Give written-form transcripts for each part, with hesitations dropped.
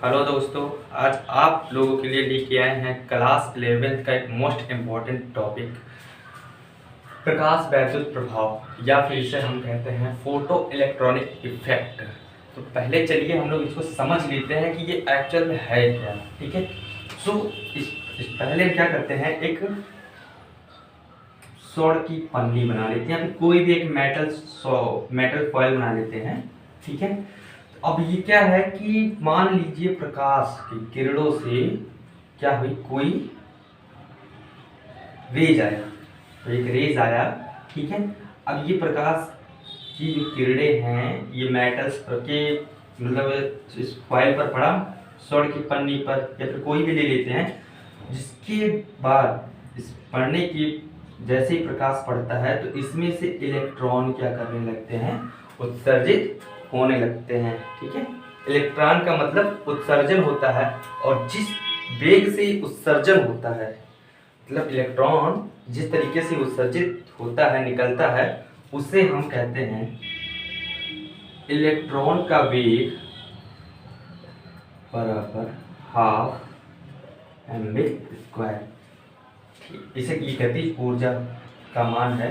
Hello दोस्तों, आज आप लोगों के लिए लेके आए हैं क्लास 11th का एक मोस्ट इम्पॉर्टेंट टॉपिक, प्रकाश वैद्युत प्रभाव या फिर इसे हम कहते हैं फोटो इलेक्ट्रॉनिक इफेक्ट। तो पहले चलिए हम लोग इसको समझ लेते हैं कि ये एक्चुअल में है क्या। ठीक है, सो इस पहले क्या करते हैं, एक सौर की पन्नी बना लेते हैं या फिर कोई भी एक मेटल फॉयल बना लेते हैं। ठीक है, अब ये क्या है कि मान लीजिए प्रकाश की किरणों से क्या हुई, कोई रेज आया, तो एक रेज आया। ठीक है, अब ये प्रकाश की जो किरणें हैं ये मेटल्स के मतलब इस फॉयल पर पड़ा, सौर की पन्नी पर या फिर कोई भी ले लेते हैं, जिसके बाद इस पढ़ने की जैसे ही प्रकाश पड़ता है तो इसमें से इलेक्ट्रॉन क्या करने लगते हैं, उत्सर्जित होने लगते हैं। ठीक है, इलेक्ट्रॉन का मतलब उत्सर्जन होता है, और जिस वेग से उत्सर्जन होता है मतलब इलेक्ट्रॉन जिस तरीके से उत्सर्जित होता है, निकलता है, उसे हम कहते हैं इलेक्ट्रॉन का वेग बराबर हाफ mv स्क्वायर। इसे की गतिज ऊर्जा का मान है।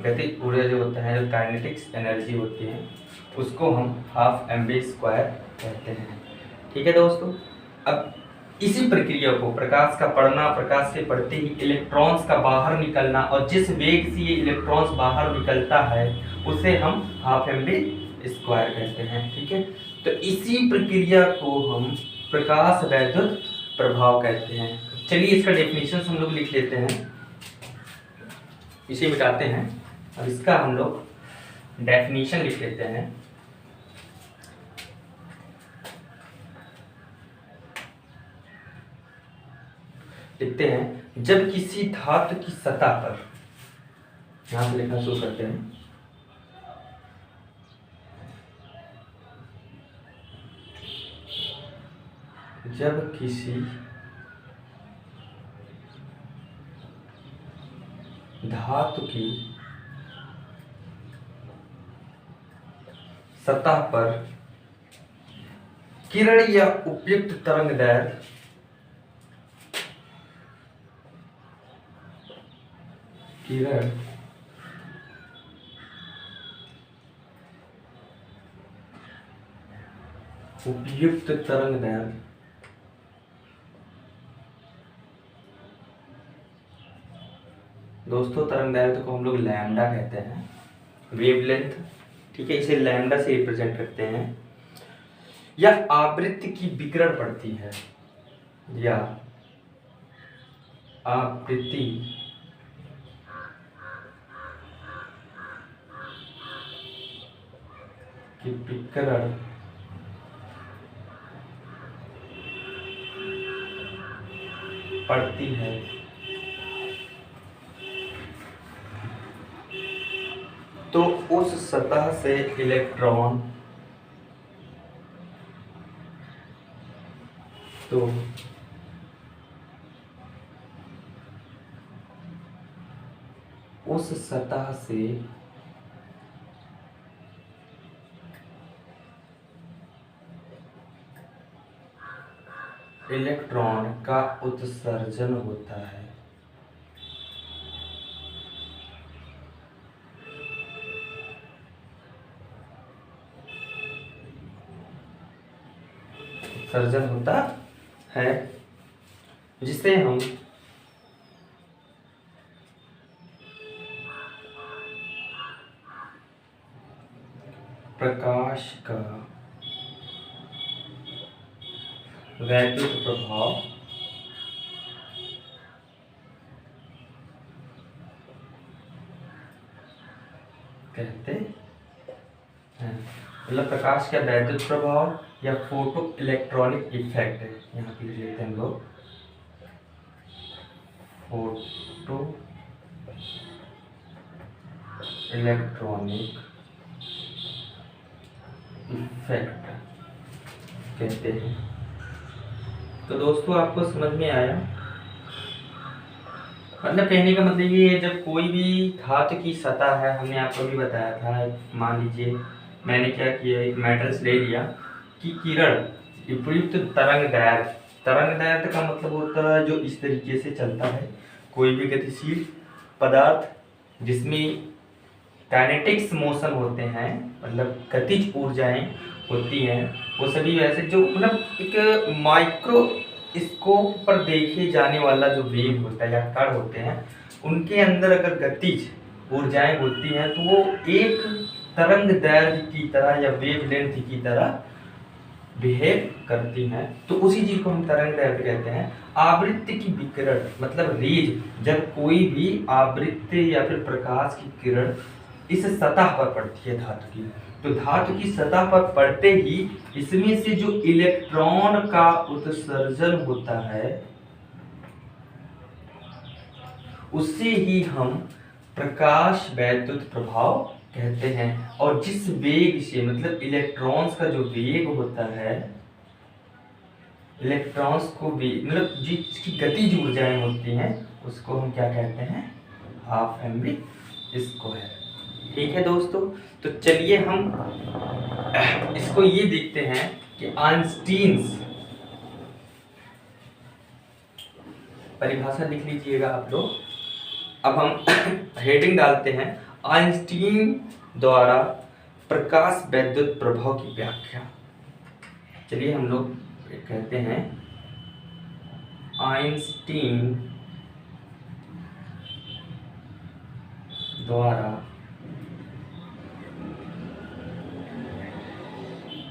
गतिज ऊर्जा जो होता है, जो काइनेटिक्स एनर्जी होती है, उसको हम हाफ mv स्क्वायर कहते हैं। ठीक है दोस्तों, अब इसी प्रक्रिया को प्रकाश का पड़ना, प्रकाश के पड़ते ही इलेक्ट्रॉन्स का बाहर निकलना, और जिस वेग से ये इलेक्ट्रॉन्स बाहर निकलता है उसे हम हाफ mv स्क्वायर कहते हैं। ठीक है, तो इसी प्रक्रिया को हम प्रकाश वैद्युत प्रभाव कहते हैं। चलिए इसका डेफिनेशन हम लोग लिख लेते हैं, इसे मिटाते हैं। अब इसका हम लोग डेफिनेशन लिख लेते हैं। लिखते हैं, जब किसी धातु की सतह पर, यहां से लिखना शुरू करते हैं, जब किसी धातु की सतह पर किरण या उपयुक्त तरंगदैर्घ्य किरण उपयुक्त तरंगदैर्घ्य दोस्तों, तरंगदैर्घ्य को हम लोग लैम्डा कहते हैं, वेवलेंथ। ठीक है, इसे लैम्डा से रिप्रेजेंट करते हैं। या आवृत्ति की विकिरण पड़ती है, या आवृत्ति की विकिरण पड़ती है, तो उस सतह से इलेक्ट्रॉन उस सतह से इलेक्ट्रॉन का उत्सर्जन होता है। उत्सर्जन होता है जिसे हम प्रकाश का वैद्युत प्रभाव कहते हैं। मतलब प्रकाश का वैद्युत प्रभाव या फोटो इलेक्ट्रॉनिक इफेक्ट है, यहाँ पे लिख लेते हैं हम लोग फोटो इलेक्ट्रॉनिक इफेक्ट कहते हैं। तो दोस्तों आपको समझ में आया, मतलब कहने का मतलब ये है, जब कोई भी धातु की सतह है, हमने आपको भी बताया था, मान लीजिए मैंने क्या किया, एक मेटल्स ले लिया कि किरण उपयुक्त तरंग दैर्ध्य का मतलब होता है जो इस तरीके से चलता है। कोई भी गतिशील पदार्थ जिसमें काइनेटिक्स मोशन होते हैं, मतलब गतिज ऊर्जाएं होती हैं, वो सभी वैसे जो मतलब एक माइक्रो स्कोप पर देखे जाने वाला जो वेव होता है या कण होते हैं, उनके अंदर अगर गतिज ऊर्जाएं होती हैं तो वो एक तरंग दैर्ध्य की तरह या वेव लेंथ की तरह बिहेव करती हैं। तो उसी चीज को हम तरंग दैर्ध्य कहते हैं। आवृत्ति की विकिरण मतलब रेज, जब कोई भी आवृत्ति या फिर प्रकाश की किरण इस सतह पर पड़ती है धातु की, तो धातु की सतह पर पड़ते ही इसमें से जो इलेक्ट्रॉन का उत्सर्जन होता है उससे ही हम प्रकाश वैद्युत प्रभाव कहते हैं। और जिस वेग से मतलब इलेक्ट्रॉन्स का जो वेग होता है, इलेक्ट्रॉन्स को वेग मतलब जिसकी गतिज ऊर्जाएं होती हैं उसको हम क्या कहते हैं, हाफ mv स्क्वायर। ठीक है दोस्तों, तो चलिए हम इसको ये देखते हैं कि आइंस्टीन्स परिभाषा लिख लीजिएगा आप लोग। अब हम हेडिंग डालते हैं, आइंस्टीन द्वारा प्रकाश वैद्युत प्रभाव की व्याख्या। चलिए हम लोग कहते हैं आइंस्टीन द्वारा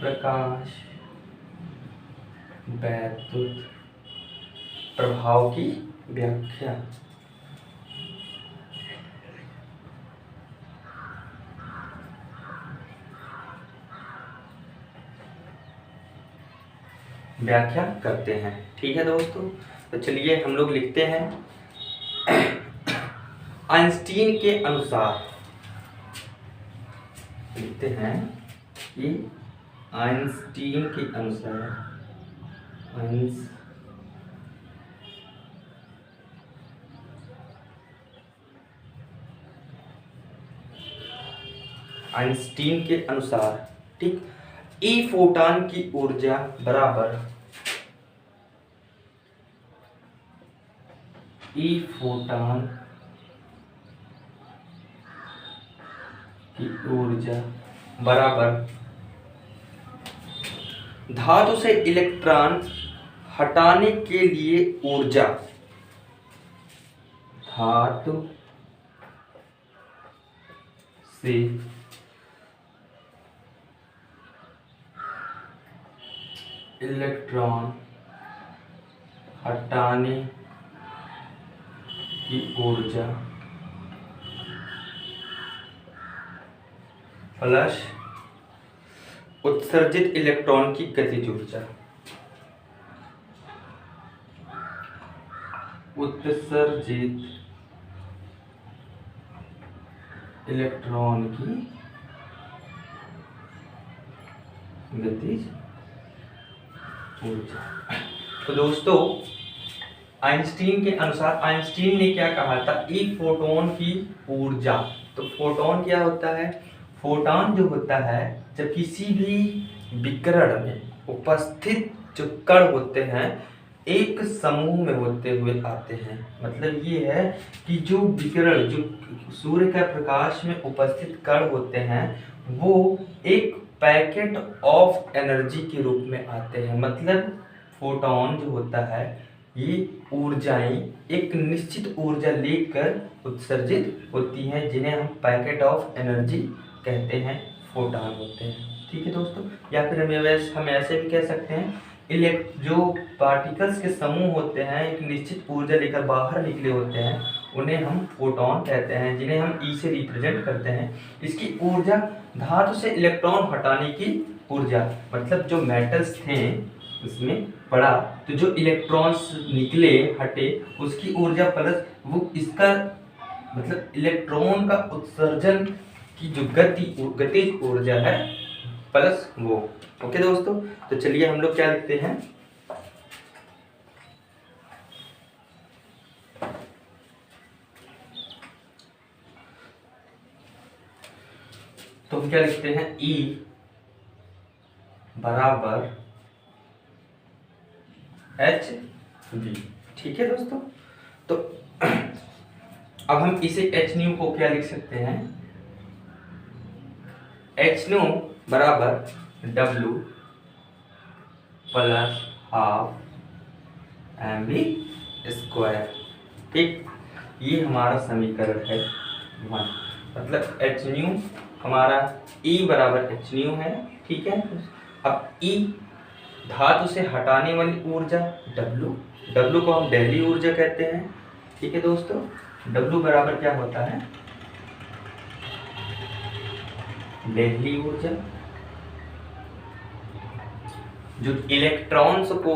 प्रकाश वैद्युत प्रभाव की व्याख्या। व्याख्या करते हैं। ठीक है दोस्तों, तो चलिए हम लोग लिखते हैं आइंस्टीन के अनुसार, लिखते हैं कि आइंस्टीन के अनुसार आइंस्टीन के अनुसार ठीक, ई फोटॉन की ऊर्जा बराबर ई फोटॉन की ऊर्जा बराबर धातु से इलेक्ट्रॉन हटाने के लिए ऊर्जा, धातु से इलेक्ट्रॉन हटाने की ऊर्जा प्लस उत्सर्जित इलेक्ट्रॉन की गतिज ऊर्जा, उत्सर्जित इलेक्ट्रॉन की गतिज ऊर्जा। तो दोस्तों आइंस्टीन के अनुसार, आइंस्टीन ने क्या कहा था, एक फोटोन की ऊर्जा। तो फोटोन क्या होता है, फोटोन जो होता है जब किसी भी विकिरण में उपस्थित जो कण होते हैं एक समूह में होते हुए आते हैं। मतलब ये है कि जो विकिरण जो सूर्य का प्रकाश में उपस्थित कण होते हैं वो एक पैकेट ऑफ एनर्जी के रूप में आते हैं। मतलब फोटोन जो होता है ये ऊर्जाएं एक निश्चित ऊर्जा लेकर उत्सर्जित होती हैं, जिन्हें हम पैकेट ऑफ एनर्जी कहते हैं, फोटॉन होते हैं। ठीक है दोस्तों, या फिर हम ऐसे भी कह सकते हैं जो पार्टिकल्स के समूह होते हैं एक निश्चित ऊर्जा लेकर बाहर निकले होते हैं उन्हें हम फोटॉन कहते हैं, जिन्हें हम ई से रिप्रेजेंट करते हैं। इसकी ऊर्जा धातु से इलेक्ट्रॉन हटाने की ऊर्जा, मतलब जो मेटल्स थे इसमें पड़ा तो जो इलेक्ट्रॉन्स निकले हटे उसकी ऊर्जा प्लस वो इसका मतलब इलेक्ट्रॉन का उत्सर्जन की जो गतिज ऊर्जा है प्लस वो। ओके दोस्तों, तो चलिए हम लोग क्या लिखते हैं, तो हम क्या लिखते हैं, E बराबर एच वी। ठीक है दोस्तों, तो अब हम इसे एच न्यू को क्या लिख सकते हैं, एच न्यू बराबर W plus half M V square. ठीक, ये हमारा समीकरण है 1, मतलब एच न्यू हमारा ई बराबर एच न्यू है। ठीक है, अब ई धातु से हटाने वाली ऊर्जा डब्लू, डब्लू को हम दहली ऊर्जा कहते हैं। ठीक है दोस्तों, डब्लू बराबर क्या होता है, दहली ऊर्जा, जो इलेक्ट्रॉन्स को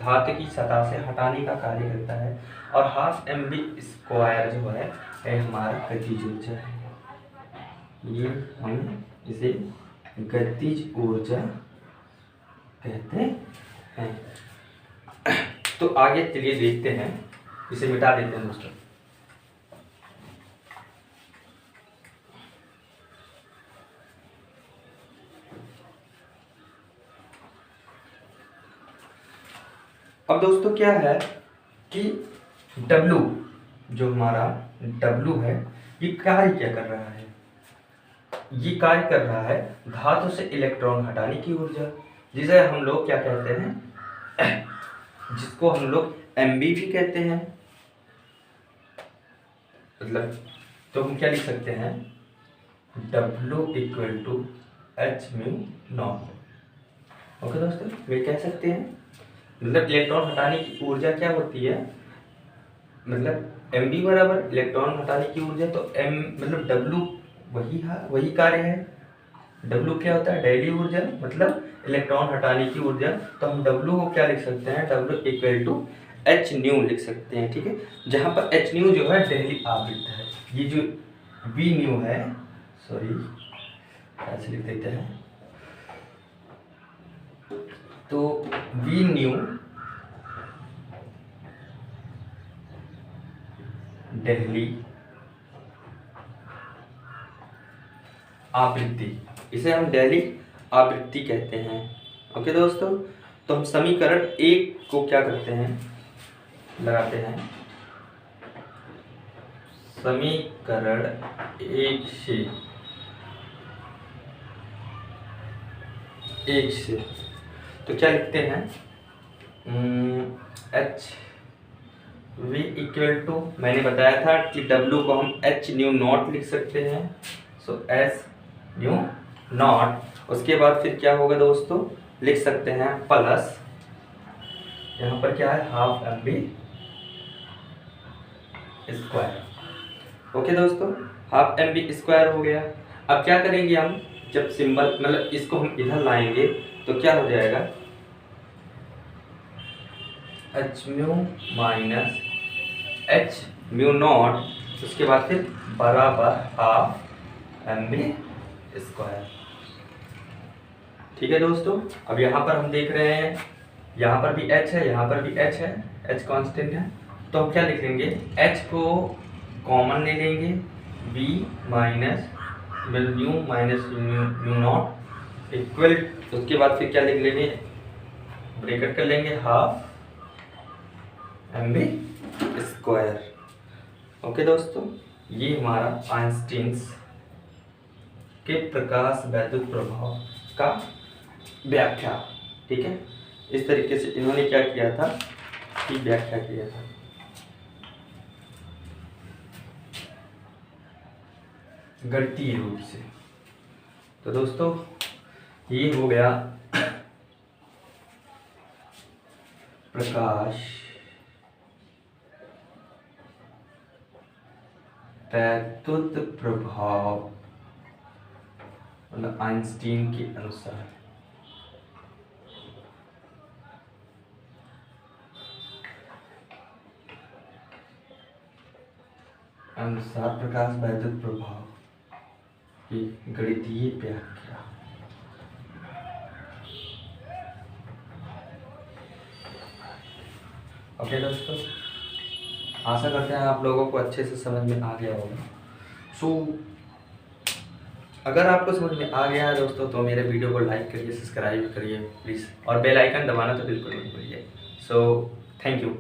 धातु की सतह से हटाने का कार्य करता है। और हाफ एम बी स्क्वायर जो है हमारा गतिज ऊर्जा है। ये हम इसे गतिज ऊर्जा कहते हैं। तो आगे चलिए देखते हैं, इसे मिटा देते हैं दोस्तों। अब दोस्तों क्या है कि W, जो हमारा W है, ये कार्य क्या कर रहा है, ये कार्य कर रहा है धातु से इलेक्ट्रॉन हटाने की ऊर्जा, जिसे हम लोग क्या कहते हैं, जिसको हम लोग MB भी कहते हैं। मतलब तो हम क्या लिख सकते हैं, W equal to H mu naught. Okay दोस्तों, वे कह सकते हैं, मतलब इलेक्ट्रॉन हटाने की ऊर्जा क्या होती है, मतलब MB बराबर इलेक्ट्रॉन हटाने की ऊर्जा, तो M मतलब W वही कार्य है। W क्या होता है, दहली ऊर्जा, मतलब इलेक्ट्रॉन हटाने की ऊर्जा। तो हम W को क्या लिख सकते हैं, W equal to H nu लिख सकते हैं। ठीक है, जहाँ पर एच न्यू जो है दहली आवृत्त है, ये जो V न्यू है, सॉरी ऐसे लिख देते हैं, तो V न्यू दहली आवृत्ति, इसे हम दहली आवृत्ति कहते हैं। ओके दोस्तों, तो हम समीकरण 1 को क्या करते हैं, लगाते हैं, समीकरण 1 से तो क्या लिखते हैं, एच वी इक्वल टू, मैंने बताया था कि डब्लू को हम एच न्यू नॉट लिख सकते हैं, सो एच न्यू नॉट। उसके बाद फिर क्या होगा दोस्तों, लिख सकते हैं प्लस, यहाँ पर क्या है, half M B square. Okay दोस्तों, हाफ एम बी स्क्वायर हो गया। अब क्या करेंगे हम, जब सिंबल मतलब इसको हम इधर लाएंगे तो क्या हो जाएगा, H mu minus H mu not, उसके बाद फिर बराबर हाफ एम बी स्क्वायर। ठीक है दोस्तों, अब यहाँ पर हम देख रहे हैं, यहाँ पर भी h है, यहाँ पर भी h है, h कांस्टेंट है, तो हम क्या लिख लेंगे, h को कॉमन ले लेंगे, v minus mu minus mu naught equal, उसके बाद फिर क्या लिख लेंगे, ब्रैकेट कर लेंगे, half M B square. Okay दोस्तों, ये हमारा आइंस्टीन्स के प्रकाश वैद्युत प्रभाव का व्याख्या। ठीक है, इस तरीके से इन्होंने क्या किया था कि व्याख्या किया था। गणितीय रूप से। तो दोस्तों ये हो गया प्रकाश वैद्युत प्रभाव, मतलब आइंस्टीन के अनुसार। प्रकाश वैद्युत प्रभाव की गणितीय व्याख्या। ओके दोस्तों, आशा करते हैं आप लोगों को अच्छे से समझ में आ गया होगा। अगर आपको समझ में आ गया है दोस्तों, तो मेरे वीडियो को लाइक करिए, सब्सक्राइब करिए प्लीज़, और बेल आइकन दबाना तो बिल्कुल नहीं भूलिए। So thank you.